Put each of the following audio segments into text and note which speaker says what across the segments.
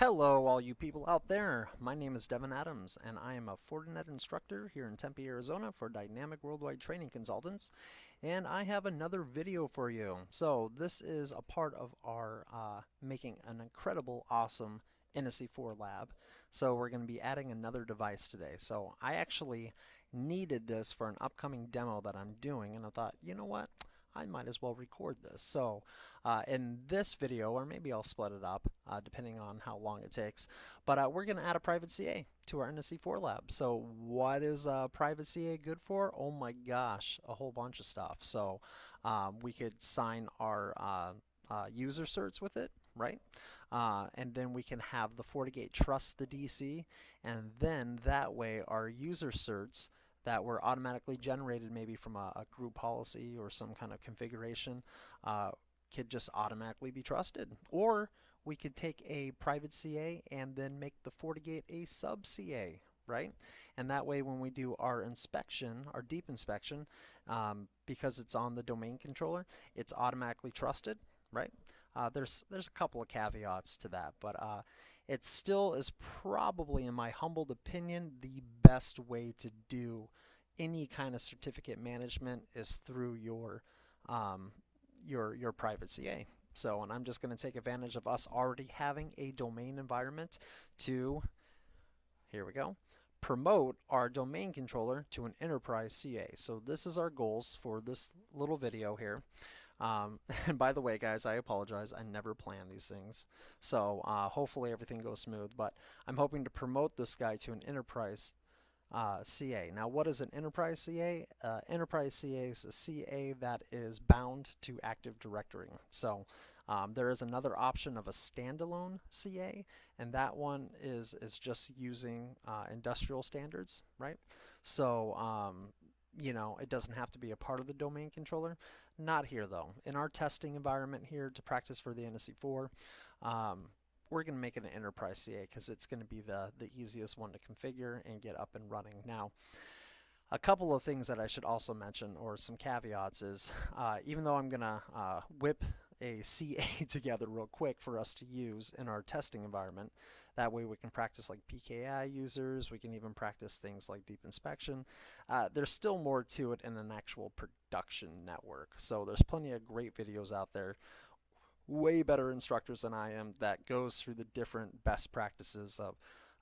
Speaker 1: Hello, all you people out there. My name is Devin Adams, and I am a Fortinet instructor here in Tempe, Arizona for Dynamic Worldwide Training Consultants. And I have another video for you. So this is a part of our making an incredible, awesome NSE4 Lab. So we're going to be adding another device today. So I actually needed this for an upcoming demo that I'm doing, and I thought, you know what? I might as well record this. So in this video, or maybe I'll split it up depending on how long it takes, but we're going to add a private CA to our NSE4 lab. So what is private CA good for? Oh my gosh, a whole bunch of stuff. So we could sign our user certs with it, right? And then we can have the FortiGate trust the DC, and then that way our user certs that were automatically generated maybe from a group policy or some kind of configuration could just automatically be trusted. Or we could take a private CA and then make the FortiGate a sub CA, right? And that way when we do our inspection, our deep inspection, because it's on the domain controller, it's automatically trusted, right? There's a couple of caveats to that, but it still is probably, in my humbled opinion, the best way to do any kind of certificate management is through your private CA. So, and I'm just going to take advantage of us already having a domain environment to, here we go, promote our domain controller to an enterprise CA. So this is our goals for this little video here. And by the way, guys, I apologize. I never plan these things. So hopefully everything goes smooth. But I'm hoping to promote this guy to an enterprise CA. Now, what is an enterprise CA? Enterprise CA is a CA that is bound to Active Directory. So there is another option of a standalone CA, and that one is just using industrial standards, right? So you know, it doesn't have to be a part of the domain controller. Not here though. In our testing environment here to practice for the NSE4, we're going to make it an enterprise CA because it's going to be the easiest one to configure and get up and running. Now, a couple of things that I should also mention, or some caveats, is even though I'm going to whip a CA together real quick for us to use in our testing environment, that way we can practice like PKI users, we can even practice things like deep inspection. There's still more to it in an actual production network. So there's plenty of great videos out there, way better instructors than I am, that goes through the different best practices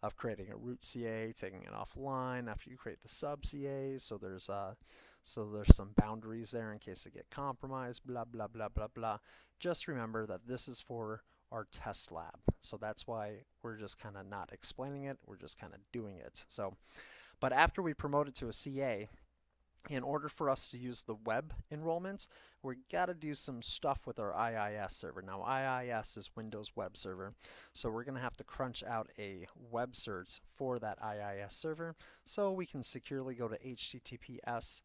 Speaker 1: of creating a root CA, taking it offline after you create the sub CA. So there's some boundaries there in case they get compromised, blah, blah, blah, blah, blah. Just remember that this is for our test lab. So that's why we're just kind of not explaining it, we're just kind of doing it. So, but after we promote it to a CA, in order for us to use the web enrollments, we got to do some stuff with our IIS server. Now, IIS is Windows Web Server, so we're going to have to crunch out a web cert for that IIS server so we can securely go to HTTPS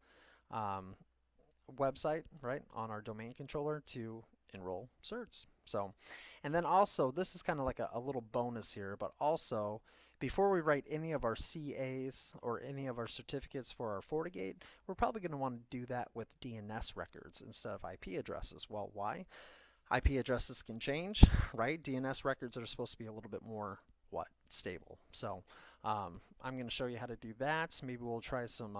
Speaker 1: website, right, on our domain controller to enroll certs. So, and then also, this is kind of like a little bonus here, but also, before we write any of our CAs or any of our certificates for our FortiGate, we're probably going to want to do that with DNS records instead of IP addresses. Well, why? IP addresses can change, right? DNS records are supposed to be a little bit more, stable. So I'm going to show you how to do that. Maybe we'll try some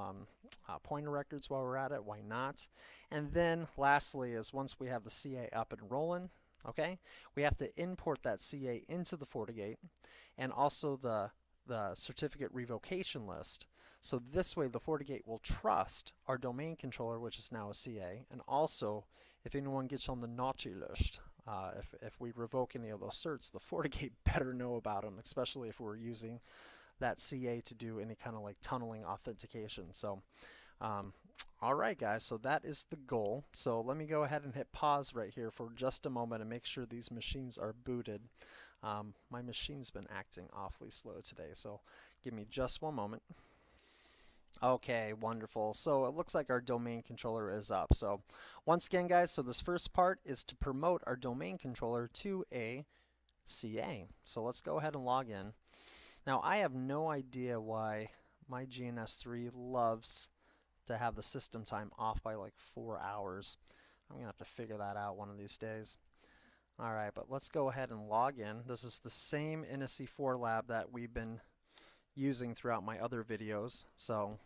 Speaker 1: pointer records while we're at it. Why not? And then lastly is once we have the CA up and rolling, okay, we have to import that CA into the FortiGate and also the certificate revocation list. So this way the FortiGate will trust our domain controller, which is now a CA, and also if anyone gets on the naughty list, if we revoke any of those certs, the FortiGate better know about them, especially if we're using that CA to do any kind of like tunneling authentication. So alright guys, so that is the goal. So let me go ahead and hit pause right here for just a moment and make sure these machines are booted. My machine's been acting awfully slow today, so give me just one moment. Okay, wonderful. So it looks like our domain controller is up. So once again, guys, so this first part is to promote our domain controller to a CA. So let's go ahead and log in. Now, I have no idea why my GNS3 loves to have the system time off by like 4 hours. I'm going to have to figure that out one of these days. All right, but let's go ahead and log in. This is the same NSE4 Lab that we've been using throughout my other videos. So,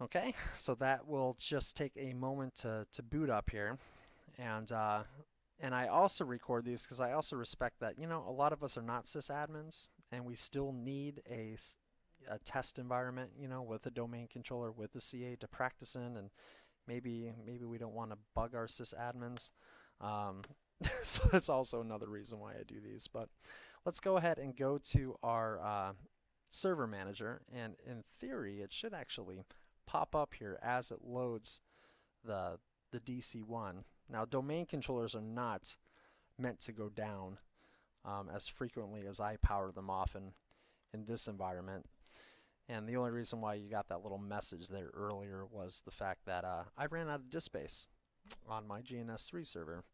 Speaker 1: okay, so that will just take a moment to boot up here. And I also record these because I also respect that, you know, a lot of us are not sysadmins and we still need a test environment, you know, with a domain controller, with the CA to practice in, and maybe we don't want to bug our sysadmins. Um, so that's also another reason why I do these. But let's go ahead and go to our server manager, and in theory it should actually pop up here as it loads the DC1. Now, domain controllers are not meant to go down as frequently as I power them off in this environment. And the only reason why you got that little message there earlier was the fact that I ran out of disk space on my GNS3 server.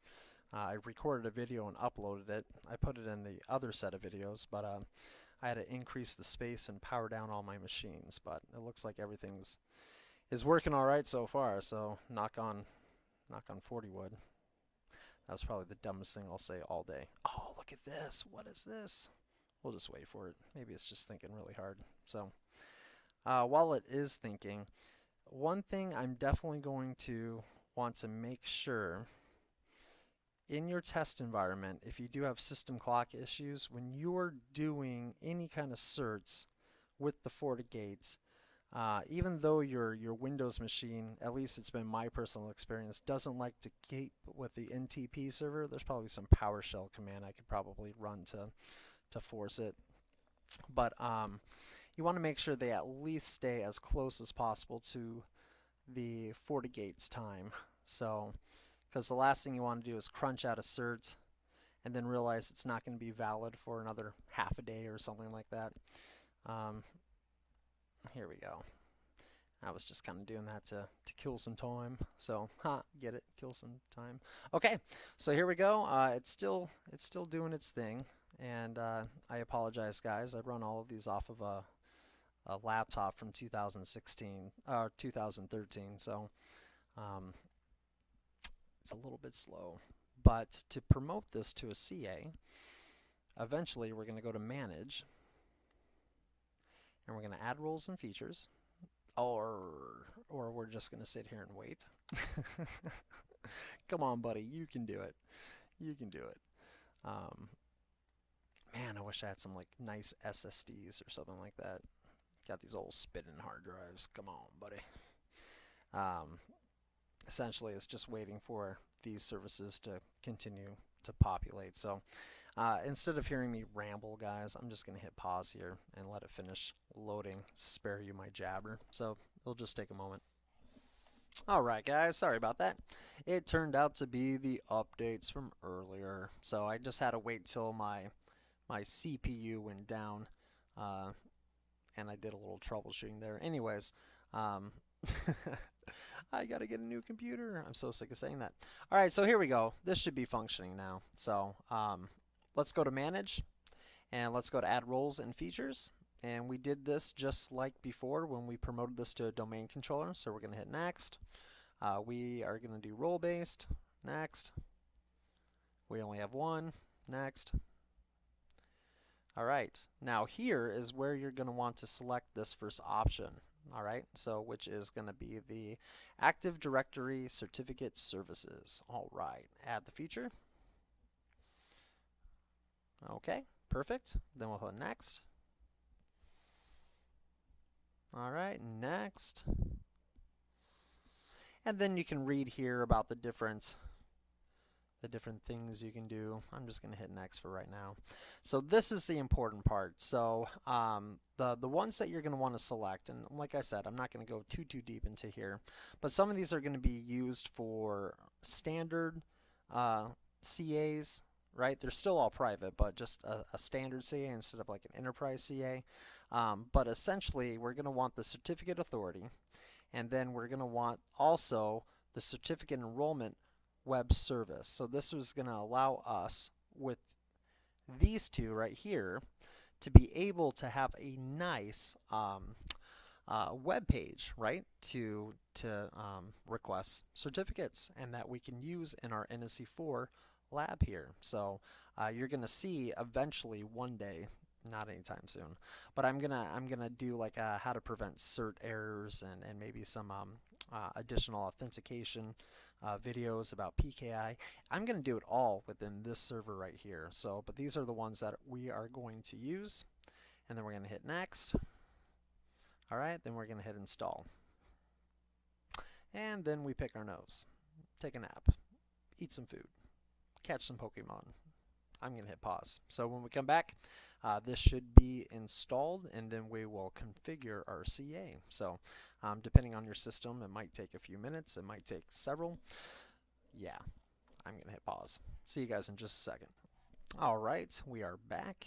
Speaker 1: I recorded a video and uploaded it. I put it in the other set of videos, but I had to increase the space and power down all my machines. But it looks like everything's is working all right so far. So knock on 40 wood. That was probably the dumbest thing I'll say all day. Oh, look at this. What is this? We'll just wait for it. Maybe it's just thinking really hard. So while it is thinking, one thing I'm definitely going to want to make sure in your test environment, if you do have system clock issues, when you're doing any kind of certs with the FortiGate, even though your Windows machine, at least it's been my personal experience, doesn't like to keep with the NTP server, there's probably some PowerShell command I could probably run to force it. But you want to make sure they at least stay as close as possible to the FortiGate's time. So, because the last thing you want to do is crunch out a cert and then realize it's not going to be valid for another half a day or something like that. Here we go. I was just kind of doing that to kill some time. So, get it? Kill some time. Okay, so here we go. It's still doing its thing, and I apologize, guys. I run all of these off of a laptop from 2016 or 2013, so it's a little bit slow. But to promote this to a CA, eventually we're going to go to Manage, and we're going to add roles and features, or we're just going to sit here and wait. Come on, buddy, you can do it. You can do it. Man, I wish I had some like nice SSDs or something like that. Got these old spinning hard drives. Come on, buddy. Essentially, it's just waiting for these services to continue to populate. So instead of hearing me ramble, guys, I'm just going to hit pause here and let it finish loading, spare you my jabber. So it'll just take a moment. Alright, guys, sorry about that. It turned out to be the updates from earlier. So I just had to wait till my CPU went down, and I did a little troubleshooting there. Anyways, I gotta get a new computer. I'm so sick of saying that. Alright, so here we go. This should be functioning now. So let's go to Manage, and let's go to Add Roles and Features. And we did this just like before when we promoted this to a domain controller. So we're going to hit Next. We are going to do role-based. Next. We only have one. Next. All right. Now here is where you're going to want to select this first option. All right. So which is going to be the Active Directory Certificate Services. All right. Add the feature. Okay. Perfect. Then we'll hit Next. Alright, next. And then you can read here about the different things you can do. I'm just going to hit next for right now. So this is the important part. So the ones that you're going to want to select, and like I said, I'm not going to go too deep into here, but some of these are going to be used for standard CAs, right? They're still all private, but just a standard CA instead of like an enterprise CA. But essentially, we're going to want the certificate authority, and then we're going to want also the certificate enrollment web service. So this is going to allow us with these two right here to be able to have a nice web page, right, to request certificates, and that we can use in our NSE4 Lab here. So you're going to see eventually one day, not anytime soon, but I'm gonna do like how to prevent cert errors and maybe some additional authentication videos about PKI. I'm gonna do it all within this server right here. So, but these are the ones that we are going to use, and then we're gonna hit next. All right, then we're gonna hit install, and then we pick our nose, take a nap, eat some food, catch some Pokemon. I'm going to hit pause. So when we come back, this should be installed, and then we will configure our CA. So depending on your system, it might take a few minutes. It might take several. Yeah, I'm going to hit pause. See you guys in just a second. All right, we are back.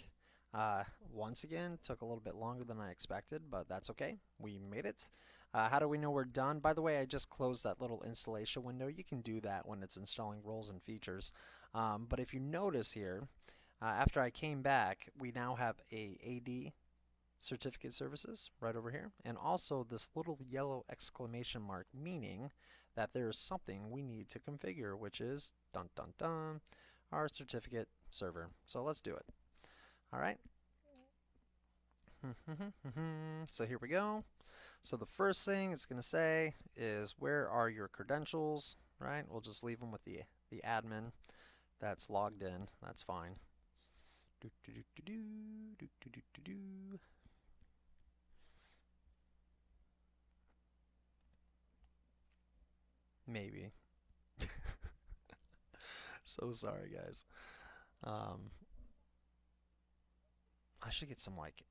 Speaker 1: Once again, took a little bit longer than I expected, but that's okay. We made it. How do we know we're done? By the way, I just closed that little installation window. You can do that when it's installing roles and features. But if you notice here, after I came back, we now have a AD certificate services right over here, and also this little yellow exclamation mark, meaning that there is something we need to configure, which is dun dun dun, our certificate server. So let's do it. All right. So here we go. So the first thing it's going to say is, where are your credentials, right? We'll just leave them with the admin that's logged in. That's fine. Maybe. So sorry, guys. I should get some like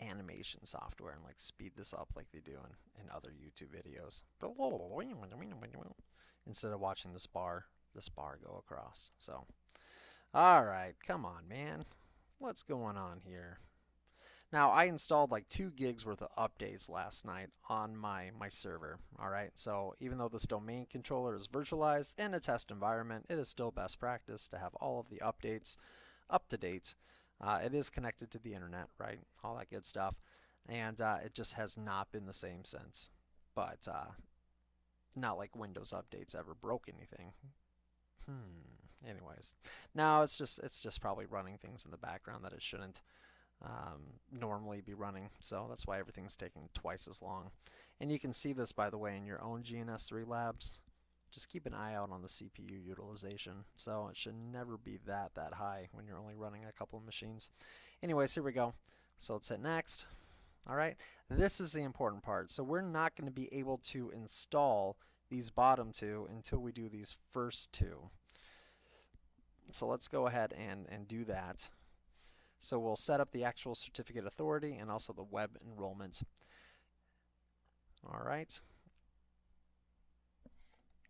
Speaker 1: animation software and like speed this up like they do in other YouTube videos. Instead of watching this bar go across. So, alright, come on, man. What's going on here? Now, I installed like 2 gigs worth of updates last night on my server. Alright, so even though this domain controller is virtualized in a test environment, it is still best practice to have all of the updates up to date. It is connected to the internet, right? All that good stuff. And it just has not been the same since. But not like Windows updates ever broke anything. Anyways, now it's just probably running things in the background that it shouldn't normally be running. So that's why everything's taking twice as long. And you can see this, by the way, in your own GNS3 labs. Just keep an eye out on the CPU utilization. So it should never be that high when you're only running a couple of machines. Anyways, here we go. So let's hit next. All right, this is the important part. So we're not going to be able to install these bottom 2 until we do these first 2. So let's go ahead and do that. So we'll set up the actual certificate authority and also the web enrollment. All right.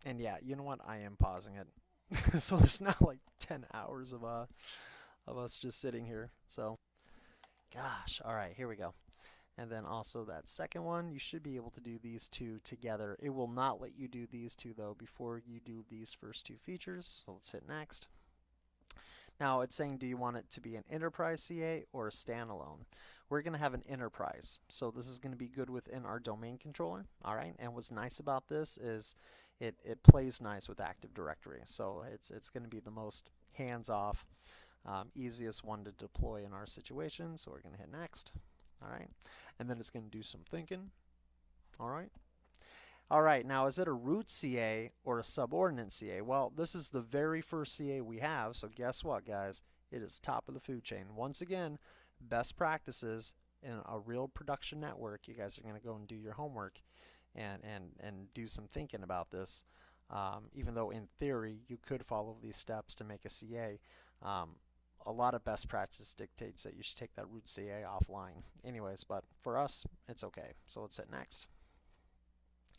Speaker 1: And yeah, you know what? I am pausing it. So there's not like 10 hours of us just sitting here. So, gosh. All right, here we go. And then also that second one, you should be able to do these 2 together. It will not let you do these 2 though before you do these first 2 features. So let's hit next. Now it's saying, do you want it to be an enterprise CA or a standalone? We're going to have an enterprise. So this is going to be good within our domain controller. All right. And what's nice about this is it plays nice with Active Directory. So it's going to be the most hands-off, easiest one to deploy in our situation. So we're going to hit next. All right. And then it's going to do some thinking. All right. All right, now is it a root CA or a subordinate CA? Well, this is the very first CA we have, so guess what, guys? It is top of the food chain. Once again, best practices in a real production network. You guys are going to go and do your homework and do some thinking about this. Even though in theory you could follow these steps to make a CA, a lot of best practice dictates that you should take that root CA offline. Anyways, but for us, it's okay. So let's hit next.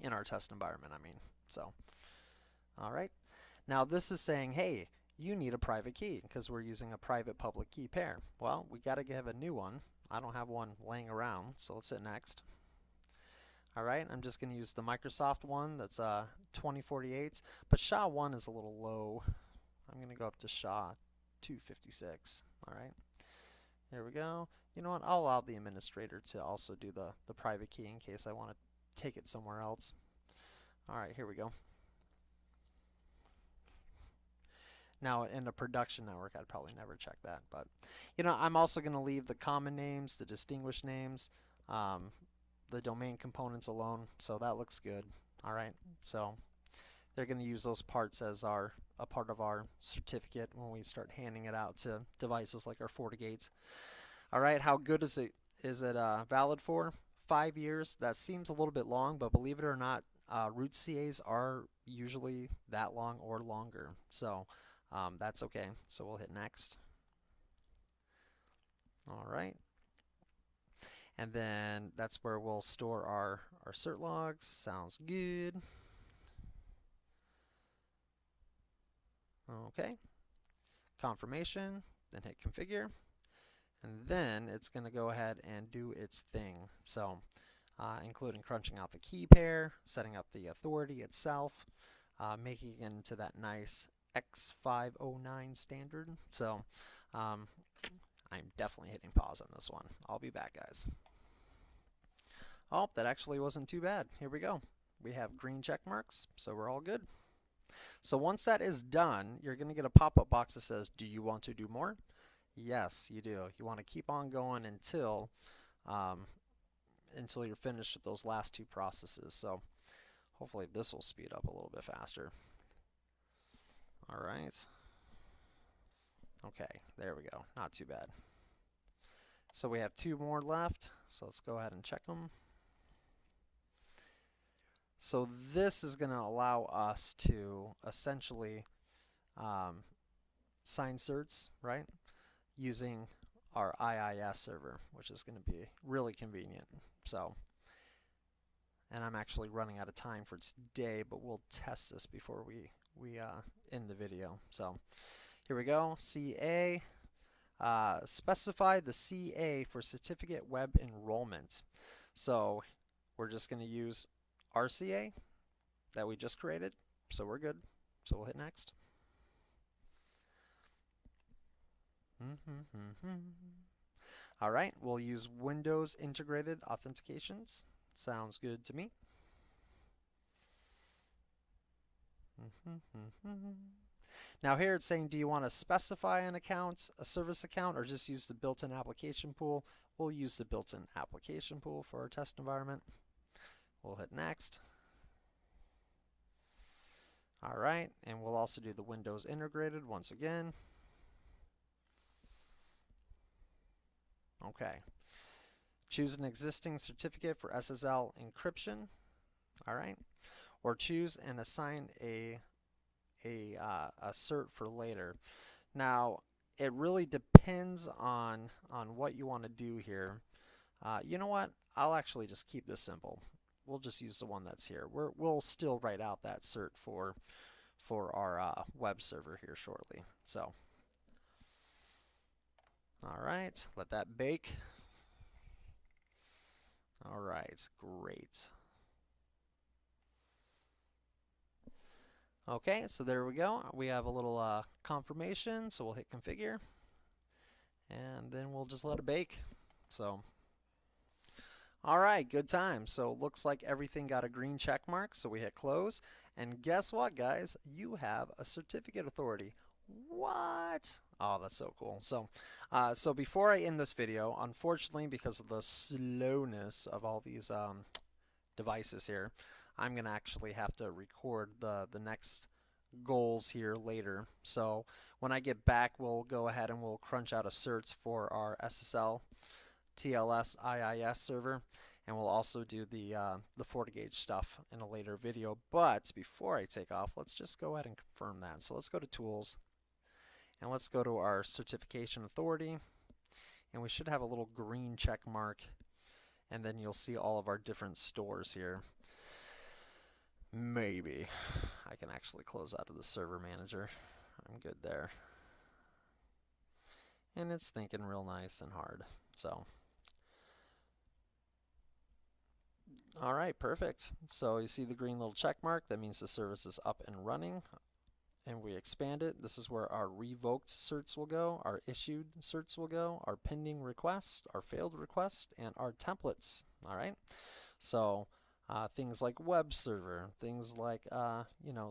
Speaker 1: In our test environment, I mean. So, all right. Now this is saying, hey, you need a private key because we're using a private public key pair. Well, we got to have a new one. I don't have one laying around, so let's hit next. All right, I'm just going to use the Microsoft one that's 2048, but SHA-1 is a little low. I'm going to go up to SHA-256. All right, here we go. You know what? I'll allow the administrator to also do the private key in case I want to take it somewhere else. All right, here we go. Now, in a production network, I'd probably never check that. But, I'm also going to leave the common names, the distinguished names, um, the domain components alone. So that looks good. All right. So they're going to use those parts as a part of our certificate when we start handing it out to devices like our FortiGates. All right. How good is it? Is it valid for? 5 years. That seems a little bit long, but believe it or not, root CAs are usually that long or longer. So that's okay. So we'll hit next. All right. And then that's where we'll store our cert logs. Sounds good. Okay. Confirmation, then hit configure. And then it's going to go ahead and do its thing. So including crunching out the key pair, setting up the authority itself, making it into that nice X509 standard. So I'm definitely hitting pause on this one. I'll be back, guys. Oh, that actually wasn't too bad. Here we go. We have green check marks, so we're all good. So once that is done, you're going to get a pop-up box that says, do you want to do more? Yes, you do. You want to keep on going until you're finished with those last two processes. So hopefully this will speed up a little bit faster. All right. Okay, there we go. Not too bad. So we have 2 more left. So let's go ahead and check them. So this is going to allow us to essentially sign certs, right, using our IIS server, which is going to be really convenient. So, and I'm actually running out of time for today, but we'll test this before we end the video. So here we go. CA. Specify the CA for Certificate Web Enrollment. So we're just going to use our CA that we just created. So we're good. So we'll hit next. All right, we'll use Windows Integrated Authentications. Sounds good to me. Now here it's saying, do you want to specify an account, a service account, or just use the built-in application pool? We'll use the built-in application pool for our test environment. We'll hit next. All right, and we'll also do the Windows Integrated once again. Okay. Choose an existing certificate for SSL encryption. All right. Or choose and assign a cert for later. Now, it really depends on what you want to do here. You know what? I'll actually just keep this simple. We'll just use the one that's here. We'll still write out that cert for our web server here shortly. So, all right, let that bake. All right, great. Okay, so there we go. We have a little confirmation, so we'll hit configure. And then we'll just let it bake. So, all right, good time. So looks like everything got a green check mark, so we hit close. And guess what, guys? You have a certificate authority. What? Oh, that's so cool. So, so before I end this video, unfortunately, because of the slowness of all these devices here, I'm going to actually have to record the next goals here later. So when I get back, we'll go ahead and we'll crunch out a certs for our SSL TLS IIS server, and we'll also do the FortiGate stuff in a later video. But before I take off, let's just go ahead and confirm that. So let's go to Tools, and let's go to our Certification Authority, and we should have a little green check mark, and then you'll see all of our different stores here. Maybe I can actually close out of the server manager. I'm good there. And it's thinking real nice and hard. So, all right, perfect. So you see the green little check mark. That means the service is up and running. And we expand it. This is where our revoked certs will go, our issued certs will go, our pending request, our failed request, and our templates. All right. So things like web server, things like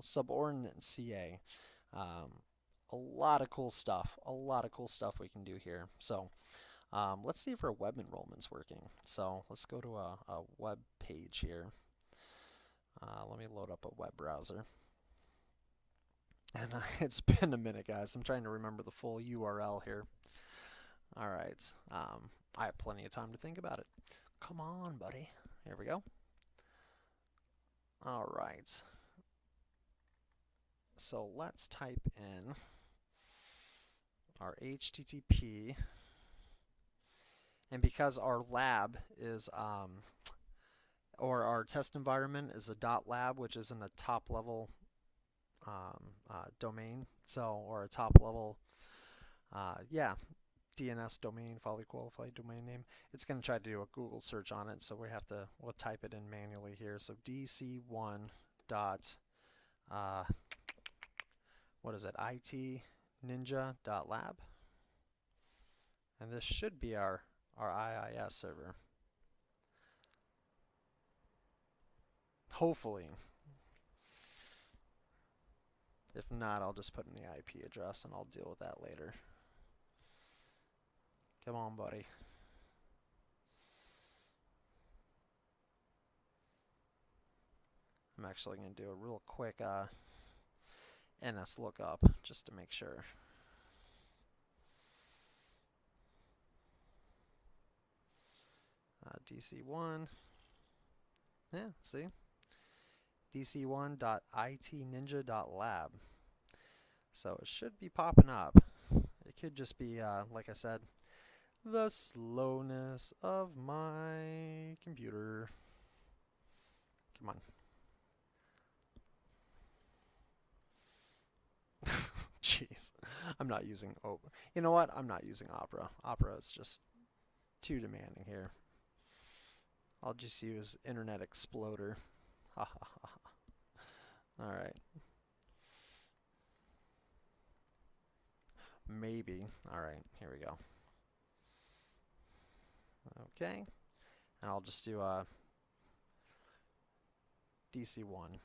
Speaker 1: Subordinate Ca, a lot of cool stuff. A lot of cool stuff we can do here. So let's see if our web enrollment's working. So let's go to a web page here. Let me load up a web browser. And it's been a minute, guys. I'm trying to remember the full URL here. All right. I have plenty of time to think about it. Come on, buddy. Here we go. All right. So let's type in our HTTP. And because our lab is, or our test environment is a .lab, which is in a top level domain, so, or a top level, yeah, DNS domain, fully qualified domain name, it's going to try to do a Google search on it, so we'll type it in manually here. So dc1 dot, what is it, itninja.lab, and this should be our IIS server. Hopefully. If not, I'll just put in the IP address and I'll deal with that later. Come on, buddy. I'm actually going to do a real quick NS lookup just to make sure. DC1. Yeah, see? dc1.itninja.lab. So it should be popping up. It could just be, like I said, the slowness of my computer. Come on. Jeez. I'm not using, oh, you know what? I'm not using Opera. Opera is just too demanding here. I'll just use Internet Explorer. Ha ha ha. Alright. Maybe. Alright, here we go. Okay. And I'll just do a DC1.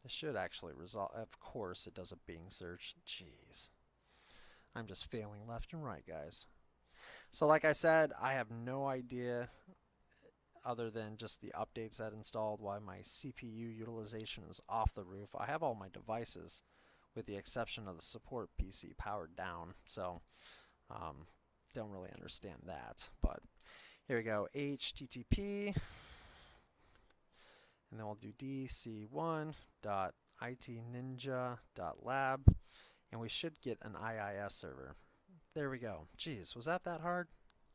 Speaker 1: It should actually resolve. Of course it does a Bing search. Jeez. I'm just failing left and right, guys. So like I said, I have no idea other than just the updates that installed why my CPU utilization is off the roof. I have all my devices with the exception of the support PC powered down, so don't really understand that. But here we go, HTTP, and then we'll do dc1.itninja.lab, and we should get an IIS server. There we go. Jeez, was that hard?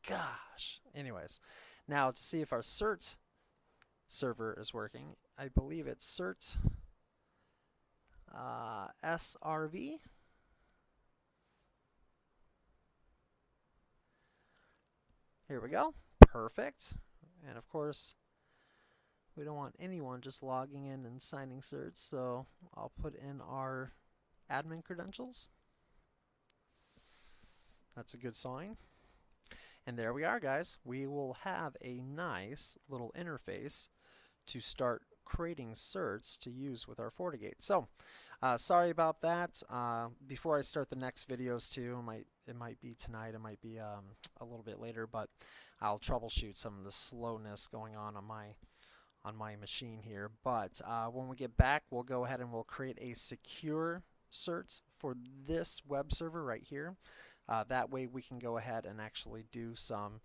Speaker 1: Gosh. Anyways, now to see if our cert server is working, I believe it's cert SRV. Here we go. Perfect. And of course, we don't want anyone just logging in and signing certs, so I'll put in our admin credentials. That's a good sign. And there we are, guys. We will have a nice little interface to start creating certs to use with our FortiGate. So, sorry about that. Before I start the next videos too, it might be tonight, it might be a little bit later, but I'll troubleshoot some of the slowness going on my machine here. But when we get back, we'll go ahead and we'll create a secure cert for this web server right here. That way we can go ahead and actually do some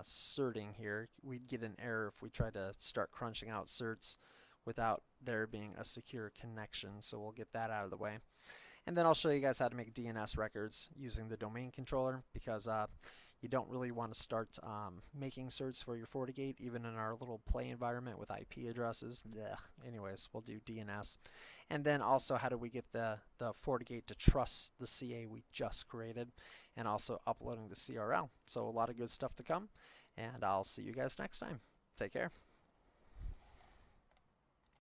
Speaker 1: certing here. We'd get an error if we try to start crunching out certs without there being a secure connection, so we'll get that out of the way. And then I'll show you guys how to make DNS records using the domain controller, because you don't really want to start making certs for your FortiGate, even in our little play environment with IP addresses. Blech. Anyways, we'll do DNS. And then also, how do we get the FortiGate to trust the CA we just created, and also uploading the CRL. So a lot of good stuff to come, and I'll see you guys next time. Take care.